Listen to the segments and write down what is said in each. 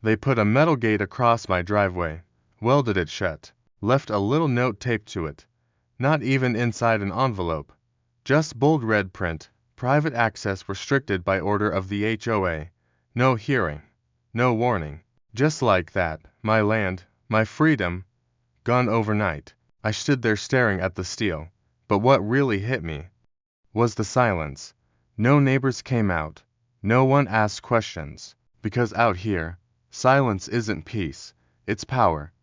They put a metal gate across my driveway, welded it shut, left a little note taped to it, not even inside an envelope, just bold red print, private access restricted by order of the HOA, no hearing, no warning. Just like that, my land, my freedom, gone overnight. I stood there staring at the steel, but what really hit me was the silence. No neighbors came out, no one asked questions, because out here, silence isn't peace, it's power.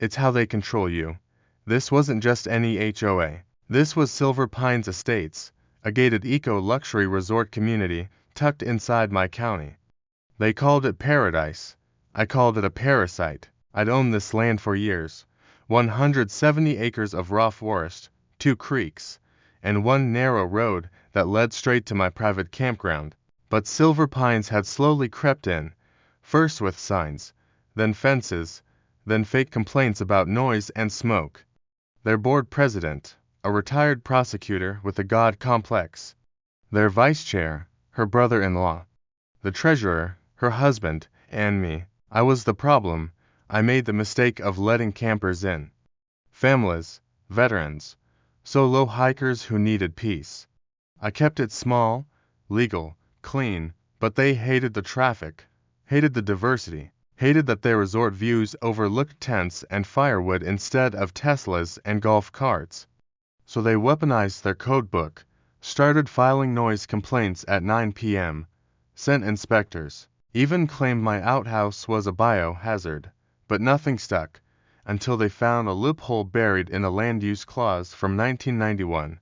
It's how they control you. This wasn't just any HOA. This was Silver Pines Estates, a gated eco-luxury resort community tucked inside my county. They called it paradise. I called it a parasite. I'd owned this land for years. 170 acres of raw forest, 2 creeks, and one narrow road that led straight to my private campground. But Silver Pines had slowly crept in, first with signs, then fences, then fake complaints about noise and smoke. Their board president, a retired prosecutor with a God complex. Their vice chair, her brother-in-law. The treasurer, her husband, and me. I was the problem. I made the mistake of letting campers in. Families, veterans, solo hikers who needed peace. I kept it small, legal, clean, but they hated the traffic, hated the diversity, hated that their resort views overlooked tents and firewood instead of Teslas and golf carts. So they weaponized their codebook, started filing noise complaints at 9 p.m., sent inspectors, even claimed my outhouse was a biohazard, but nothing stuck, until they found a loophole buried in a land use clause from 1991,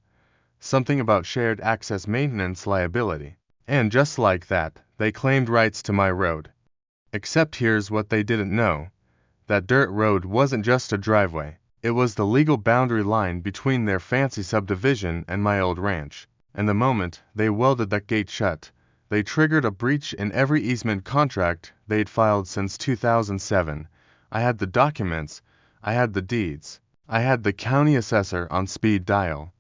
something about shared access maintenance liability. And just like that, they claimed rights to my road. Except here's what they didn't know. That dirt road wasn't just a driveway. It was the legal boundary line between their fancy subdivision and my old ranch. And the moment they welded that gate shut, they triggered a breach in every easement contract they'd filed since 2007. I had the documents, I had the deeds, I had the county assessor on speed dial.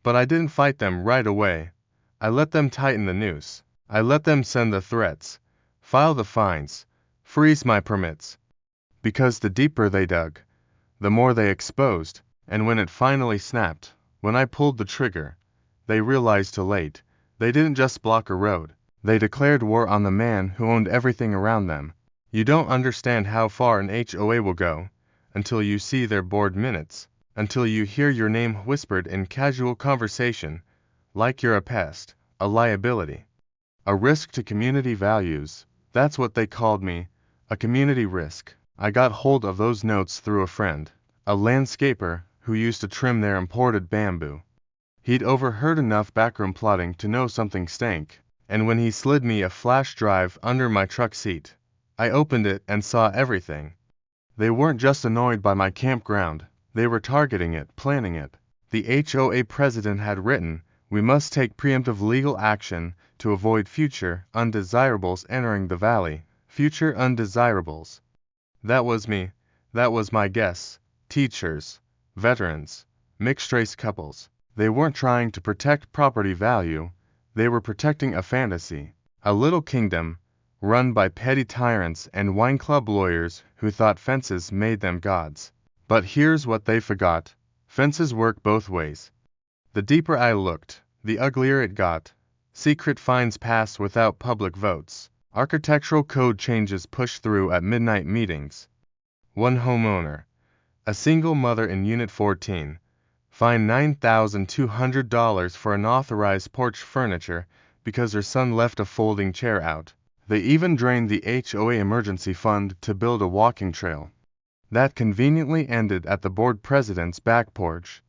But I didn't fight them right away. I let them tighten the noose. I let them send the threats, file the fines, freeze my permits. Because the deeper they dug, the more they exposed, and when it finally snapped, when I pulled the trigger, they realized too late. They didn't just block a road. They declared war on the man who owned everything around them. You don't understand how far an HOA will go until you see their board minutes, until you hear your name whispered in casual conversation, like you're a pest, a liability, a risk to community values. That's what they called me, a community risk. I got hold of those notes through a friend, a landscaper who used to trim their imported bamboo. He'd overheard enough backroom plotting to know something stank, and when he slid me a flash drive under my truck seat, I opened it and saw everything. They weren't just annoyed by my campground, they were targeting it, planning it. The HOA president had written, "We must take preemptive legal action to avoid future undesirables entering the valley." Future undesirables. That was me. That was my guess. Teachers, veterans, mixed-race couples. They weren't trying to protect property value. They were protecting a fantasy. A little kingdom, run by petty tyrants and wine club lawyers who thought fences made them gods. But here's what they forgot. Fences work both ways. The deeper I looked, the uglier it got. Secret fines passed without public votes. Architectural code changes pushed through at midnight meetings. One homeowner, a single mother in Unit 14, fined $9,200 for unauthorized porch furniture because her son left a folding chair out. They even drained the HOA emergency fund to build a walking trail. That conveniently ended at the board president's back porch.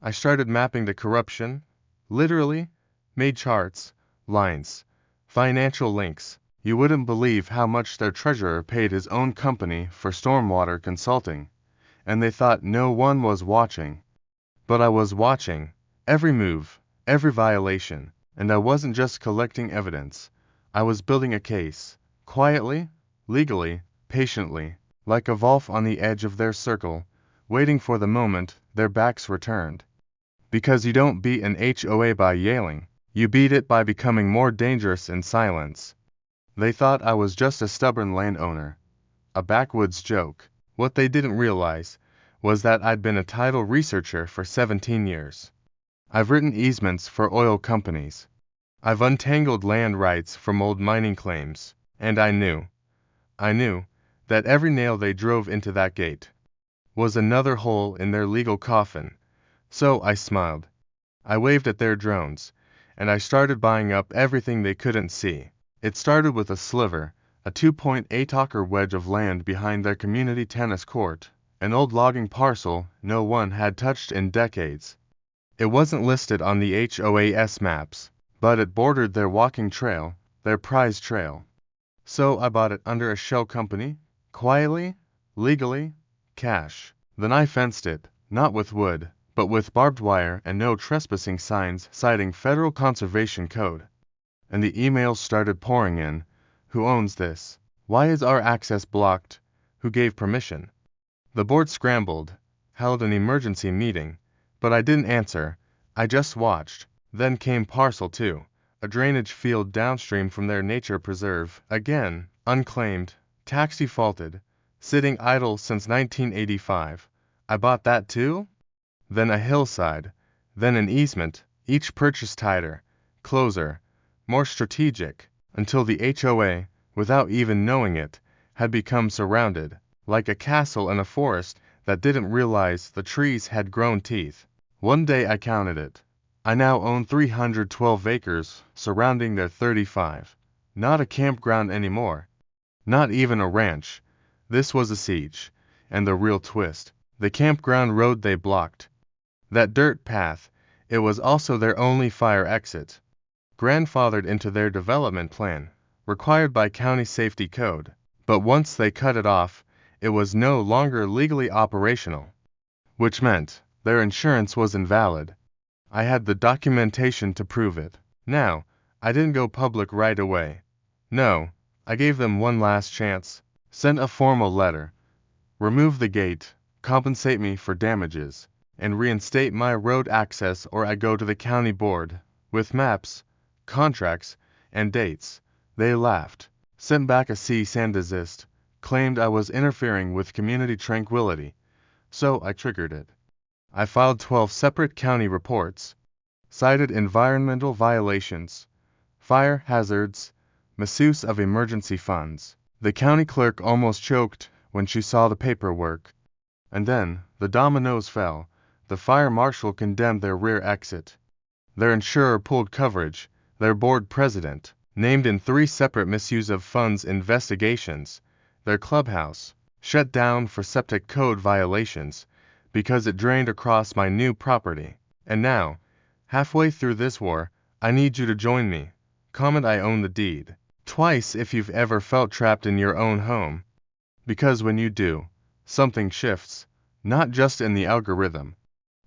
I started mapping the corruption, literally, made charts, lines, financial links. You wouldn't believe how much their treasurer paid his own company for stormwater consulting, and they thought no one was watching. But I was watching, every move, every violation, and I wasn't just collecting evidence. I was building a case, quietly, legally, patiently, like a wolf on the edge of their circle, waiting for the moment their backs were turned. Because you don't beat an HOA by yelling, you beat it by becoming more dangerous in silence. They thought I was just a stubborn landowner, a backwoods joke. What they didn't realize was that I'd been a title researcher for 17 years. I've written easements for oil companies. I've untangled land rights from old mining claims, and I knew that every nail they drove into that gate was another hole in their legal coffin. So I smiled. I waved at their drones, and I started buying up everything they couldn't see. It started with a sliver, a 2.8-acre wedge of land behind their community tennis court, an old logging parcel no one had touched in decades. It wasn't listed on the HOA's maps, but it bordered their walking trail, their prize trail. So I bought it under a shell company, quietly, legally, cash. Then I fenced it, not with wood, but with barbed wire and no trespassing signs citing Federal Conservation Code. And the emails started pouring in. Who owns this? Why is our access blocked? Who gave permission? The board scrambled, held an emergency meeting, but I didn't answer. I just watched. Then came Parcel 2, a drainage field downstream from their nature preserve, again, unclaimed, tax defaulted, sitting idle since 1985. I bought that too? Then a hillside, then an easement, each purchase tighter, closer, more strategic, until the HOA, without even knowing it, had become surrounded, like a castle in a forest that didn't realize the trees had grown teeth. One day I counted it. I now own 312 acres surrounding their 35. Not a campground anymore. Not even a ranch. This was a siege. And the real twist, the campground road they blocked. That dirt path, it was also their only fire exit. Grandfathered into their development plan, required by county safety code. But once they cut it off, it was no longer legally operational. Which meant their insurance was invalid. I had the documentation to prove it. Now, I didn't go public right away. No, I gave them one last chance. Sent a formal letter. Remove the gate, compensate me for damages, and reinstate my road access, or I go to the county board, with maps, contracts, and dates. They laughed, sent back a cease and desist, claimed I was interfering with community tranquility. So I triggered it. I filed 12 separate county reports, cited environmental violations, fire hazards, misuse of emergency funds. The county clerk almost choked when she saw the paperwork. And then, the dominoes fell. The fire marshal condemned their rear exit. Their insurer pulled coverage. Their board president, named in 3 separate misuse of funds investigations. Their clubhouse, shut down for septic code violations, because it drained across my new property. And now, halfway through this war, I need you to join me. Comment I own the deed. Twice if you've ever felt trapped in your own home. Because when you do, something shifts, not just in the algorithm.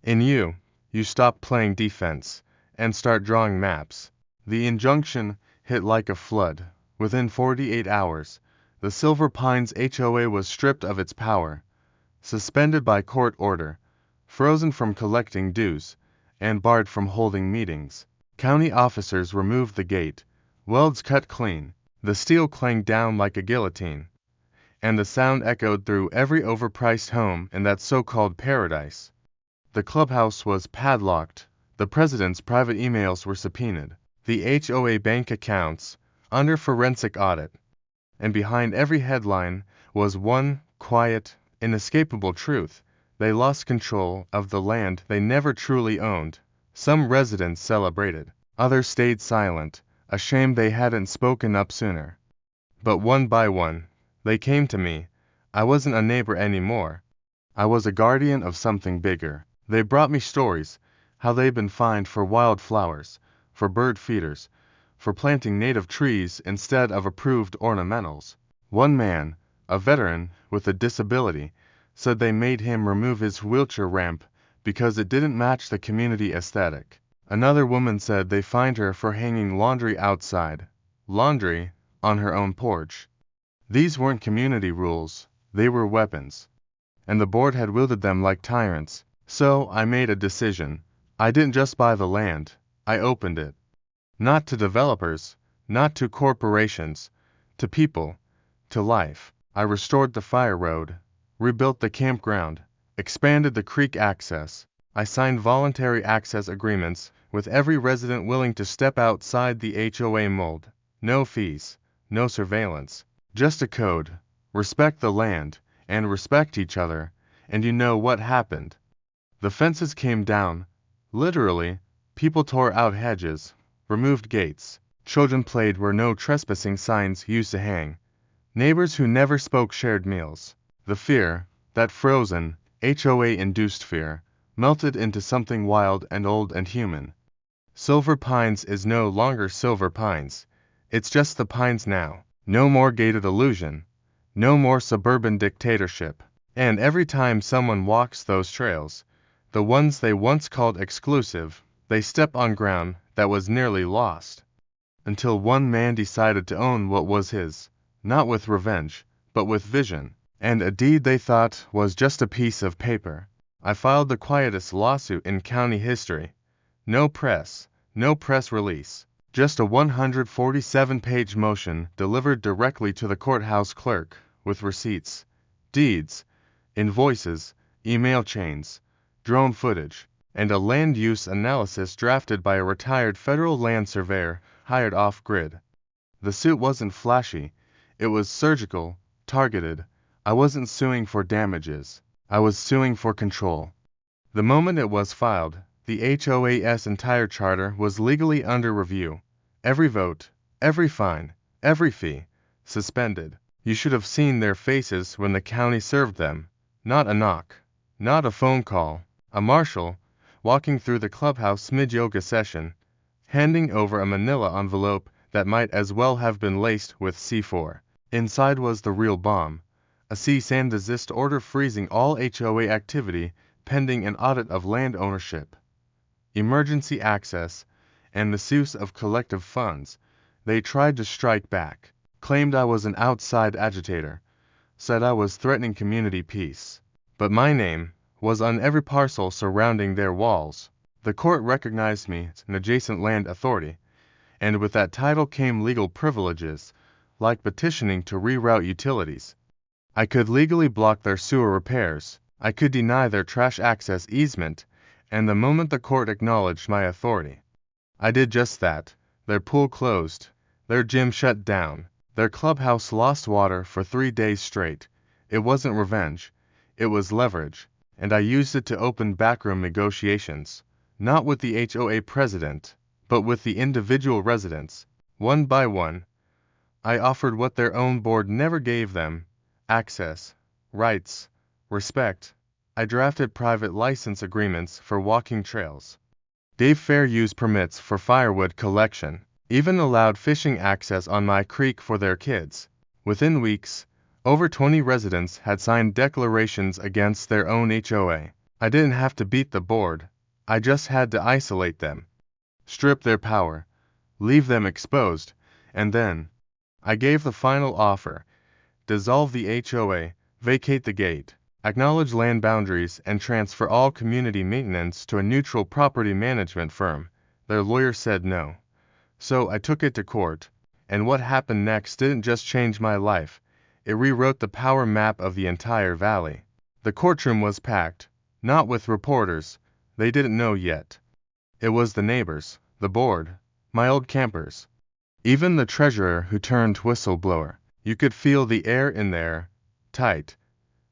In you, you stop playing defense, and start drawing maps. The injunction hit like a flood. Within 48 hours, the Silver Pines HOA was stripped of its power, suspended by court order, frozen from collecting dues, and barred from holding meetings. County officers removed the gate, welds cut clean, the steel clanged down like a guillotine, and the sound echoed through every overpriced home in that so-called paradise. The clubhouse was padlocked, the president's private emails were subpoenaed, the HOA bank accounts under forensic audit, and behind every headline was one quiet, inescapable truth: they lost control of the land they never truly owned. Some residents celebrated, others stayed silent, ashamed they hadn't spoken up sooner. But one by one, they came to me. I wasn't a neighbor anymore. I was a guardian of something bigger. They brought me stories, how they'd been fined for wildflowers, for bird feeders, for planting native trees instead of approved ornamentals. One man, a veteran with a disability, said they made him remove his wheelchair ramp because it didn't match the community aesthetic. Another woman said they fined her for hanging laundry outside, laundry on her own porch. These weren't community rules, they were weapons. And the board had wielded them like tyrants. So I made a decision. I didn't just buy the land, I opened it. Not to developers, not to corporations, to people, to life. I restored the fire road, rebuilt the campground, expanded the creek access. I signed voluntary access agreements with every resident willing to step outside the HOA mold. No fees, no surveillance, just a code. Respect the land, and respect each other, and you know what happened. The fences came down. Literally, people tore out hedges, removed gates. Children played where no trespassing signs used to hang. Neighbors who never spoke shared meals. The fear, that frozen, HOA-induced fear, melted into something wild and old and human. Silver Pines is no longer Silver Pines. It's just the Pines now. No more gated illusion. No more suburban dictatorship. And every time someone walks those trails, the ones they once called exclusive, they step on ground that was nearly lost. Until one man decided to own what was his, not with revenge, but with vision, and a deed they thought was just a piece of paper. I filed the quietest lawsuit in county history. No press release, just a 147-page motion delivered directly to the courthouse clerk, with receipts, deeds, invoices, email chains, drone footage, and a land use analysis drafted by a retired federal land surveyor hired off-grid. The suit wasn't flashy, it was surgical, targeted. I wasn't suing for damages, I was suing for control. The moment it was filed, the HOA's entire charter was legally under review. Every vote, every fine, every fee, suspended. You should have seen their faces when the county served them. Not a knock, not a phone call, a marshal, walking through the clubhouse mid-yoga session, handing over a manila envelope that might as well have been laced with C4. Inside was the real bomb, a cease and desist order freezing all HOA activity pending an audit of land ownership, emergency access, and misuse of collective funds. They tried to strike back, claimed I was an outside agitator, said I was threatening community peace. But my name was on every parcel surrounding their walls. The court recognized me as an adjacent land authority, and with that title came legal privileges, like petitioning to reroute utilities. I could legally block their sewer repairs, I could deny their trash access easement, and the moment the court acknowledged my authority, I did just that. Their pool closed, their gym shut down, their clubhouse lost water for 3 days straight. It wasn't revenge, it was leverage, and I used it to open backroom negotiations, not with the HOA president, but with the individual residents. One by one, I offered what their own board never gave them: access, rights, respect. I drafted private license agreements for walking trails, gave fair use permits for firewood collection, even allowed fishing access on my creek for their kids. Within weeks, over 20 residents had signed declarations against their own HOA. I didn't have to beat the board, I just had to isolate them, strip their power, leave them exposed, and then I gave the final offer: dissolve the HOA, vacate the gate, acknowledge land boundaries, and transfer all community maintenance to a neutral property management firm. Their lawyer said no. So I took it to court, and what happened next didn't just change my life, it rewrote the power map of the entire valley. The courtroom was packed, not with reporters, they didn't know yet. It was the neighbors, the board, my old campers, even the treasurer who turned whistleblower. You could feel the air in there, tight,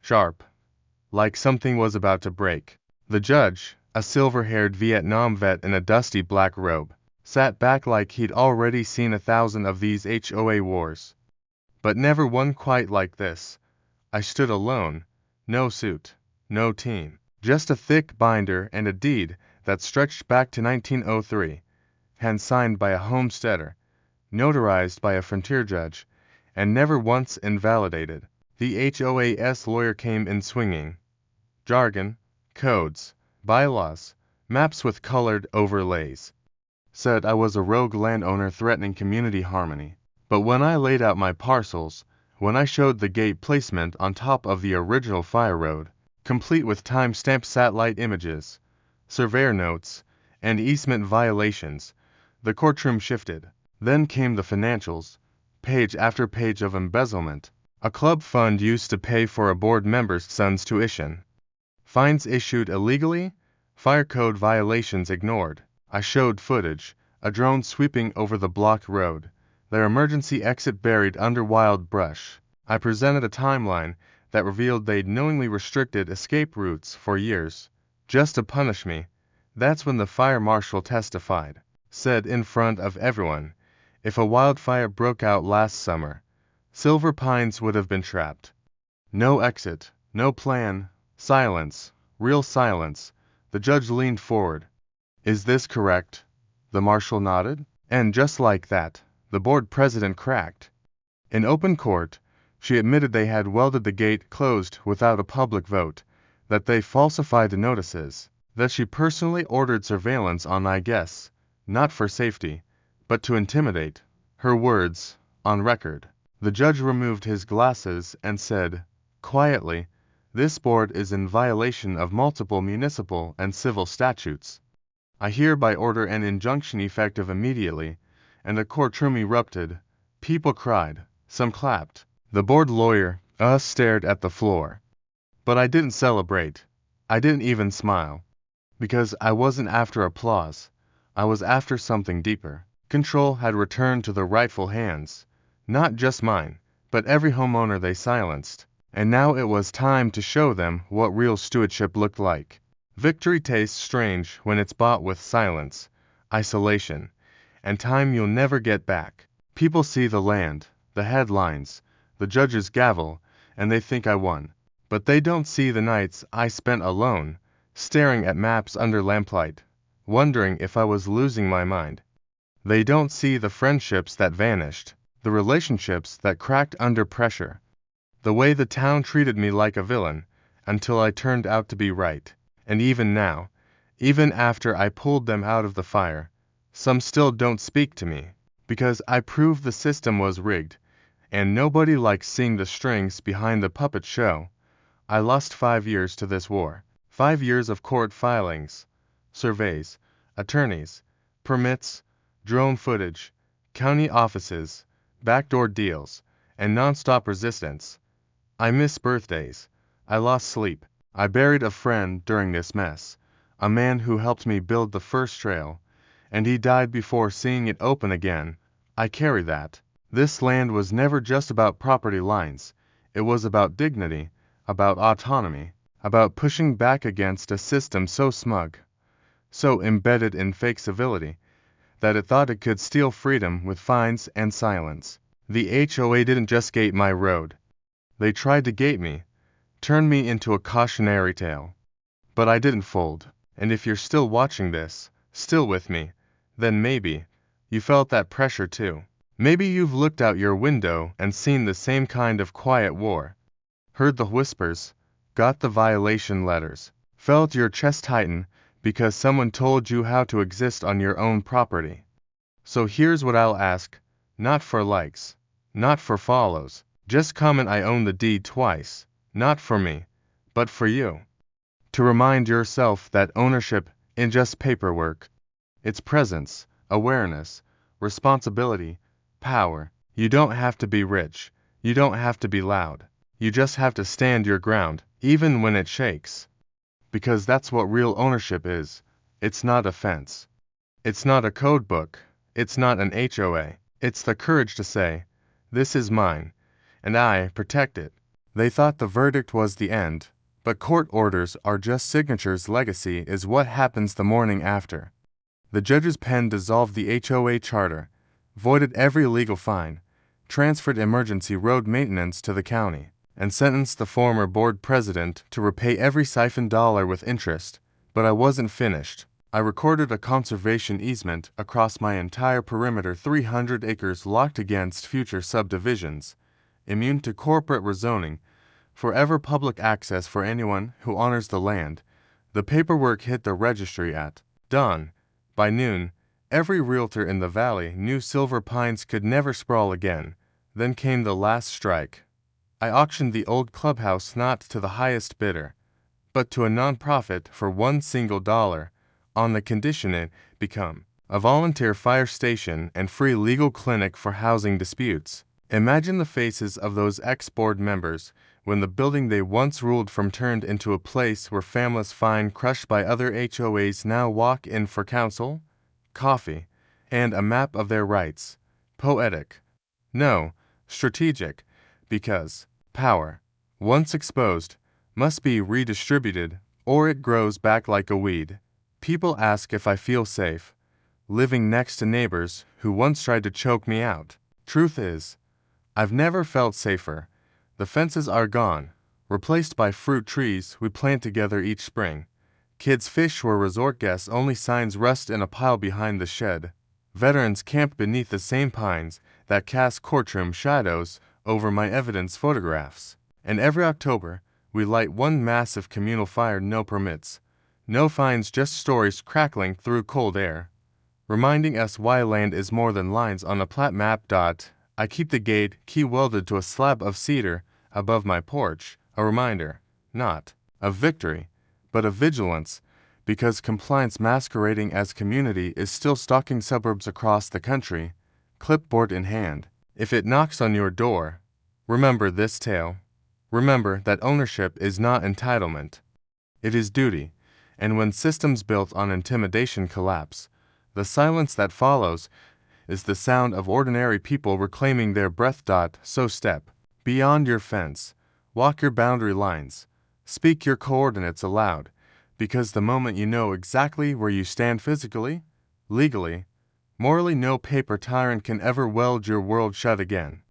sharp, like something was about to break. The judge, a silver-haired Vietnam vet in a dusty black robe, sat back like he'd already seen 1,000 of these HOA wars. But never one quite like this. I stood alone, no suit, no team, just a thick binder and a deed that stretched back to 1903, hand-signed by a homesteader, notarized by a frontier judge, and never once invalidated. The HOA's lawyer came in swinging. Jargon, codes, bylaws, maps with colored overlays. Said I was a rogue landowner threatening community harmony. But when I laid out my parcels, when I showed the gate placement on top of the original fire road, complete with time-stamped satellite images, surveyor notes, and easement violations, the courtroom shifted. Then came the financials, page after page of embezzlement, A club fund used to pay for a board member's son's tuition. Fines issued illegally, fire code violations ignored. I showed footage, a drone sweeping over the blocked road, their emergency exit buried under wild brush. I presented a timeline that revealed they'd knowingly restricted escape routes for years, just to punish me. That's when the fire marshal testified, said in front of everyone, if a wildfire broke out last summer, Silver Pines would have been trapped. No exit, no plan, silence, real silence. The judge leaned forward. Is this correct? The marshal nodded. And just like that, the board president cracked. In open court, she admitted they had welded the gate closed without a public vote, that they falsified the notices, that she personally ordered surveillance on my guests, not for safety, but to intimidate. Her words, on record. The judge removed his glasses and said, quietly, this board is in violation of multiple municipal and civil statutes. I hereby order an injunction effective immediately, and the courtroom erupted. People cried, some clapped. The board lawyer, stared at the floor. But I didn't celebrate. I didn't even smile. Because I wasn't after applause. I was after something deeper. Control had returned to the rightful hands. Not just mine, but every homeowner they silenced. And now it was time to show them what real stewardship looked like. Victory tastes strange when it's bought with silence, isolation, and time you'll never get back. People see the land, the headlines, the judge's gavel, and they think I won. But they don't see the nights I spent alone, staring at maps under lamplight, wondering if I was losing my mind. They don't see the friendships that vanished, the relationships that cracked under pressure. The way the town treated me like a villain, until I turned out to be right. And even now, even after I pulled them out of the fire, some still don't speak to me, because I proved the system was rigged, and nobody likes seeing the strings behind the puppet show. I lost 5 years to this war. 5 years of court filings, surveys, attorneys, permits, drone footage, county offices, backdoor deals, and non-stop resistance. I missed birthdays. I lost sleep. I buried a friend during this mess, a man who helped me build the first trail, and he died before seeing it open again. I carry that. This land was never just about property lines. It was about dignity, about autonomy, about pushing back against a system so smug, so embedded in fake civility, that it thought it could steal freedom with fines and silence. The HOA didn't just gate my road. They tried to gate me, turn me into a cautionary tale. But I didn't fold, and if you're still watching this, still with me, then maybe you felt that pressure too. Maybe you've looked out your window and seen the same kind of quiet war, heard the whispers, got the violation letters, felt your chest tighten because someone told you how to exist on your own property. So here's what I'll ask, not for likes, not for follows, just comment I own the deed twice. Not for me, but for you. To remind yourself that ownership isn't just paperwork. It's presence, awareness, responsibility, power. You don't have to be rich. You don't have to be loud. You just have to stand your ground, even when it shakes. Because that's what real ownership is. It's not a fence. It's not a code book. It's not an HOA. It's the courage to say, this is mine, and I protect it. They thought the verdict was the end, but court orders are just signatures. Legacy is what happens the morning after. The judge's pen dissolved the HOA charter, voided every legal fine, transferred emergency road maintenance to the county, and sentenced the former board president to repay every siphoned dollar with interest. But I wasn't finished. I recorded a conservation easement across my entire perimeter, 300 acres locked against future subdivisions, immune to corporate rezoning, forever public access for anyone who honors the land. The paperwork hit the registry at dawn. By noon, every realtor in the valley knew Silver Pines could never sprawl again. Then came the last strike. I auctioned the old clubhouse not to the highest bidder, but to a nonprofit for $1 single, on the condition it become a volunteer fire station and free legal clinic for housing disputes. Imagine the faces of those ex-board members when the building they once ruled from turned into a place where families find crushed by other HOAs now walk in for counsel, coffee, and a map of their rights. Poetic. No, strategic, because power, once exposed, must be redistributed or it grows back like a weed. People ask if I feel safe, living next to neighbors who once tried to choke me out. Truth is, I've never felt safer. The fences are gone, replaced by fruit trees we plant together each spring. Kids fish where resort guests only signs rust in a pile behind the shed. Veterans camp beneath the same pines that cast courtroom shadows over my evidence photographs. And every October, we light one massive communal fire, no permits, no fines, just stories crackling through cold air, reminding us why land is more than lines on a plat map. I keep the gate key welded to a slab of cedar above my porch, a reminder, not of victory, but of vigilance, because compliance masquerading as community is still stalking suburbs across the country, clipboard in hand. If it knocks on your door, remember this tale. Remember that ownership is not entitlement. It is duty, and when systems built on intimidation collapse, the silence that follows is the sound of ordinary people reclaiming their breath. So step beyond your fence, walk your boundary lines, speak your coordinates aloud, because the moment you know exactly where you stand physically, legally, morally, no paper tyrant can ever weld your world shut again.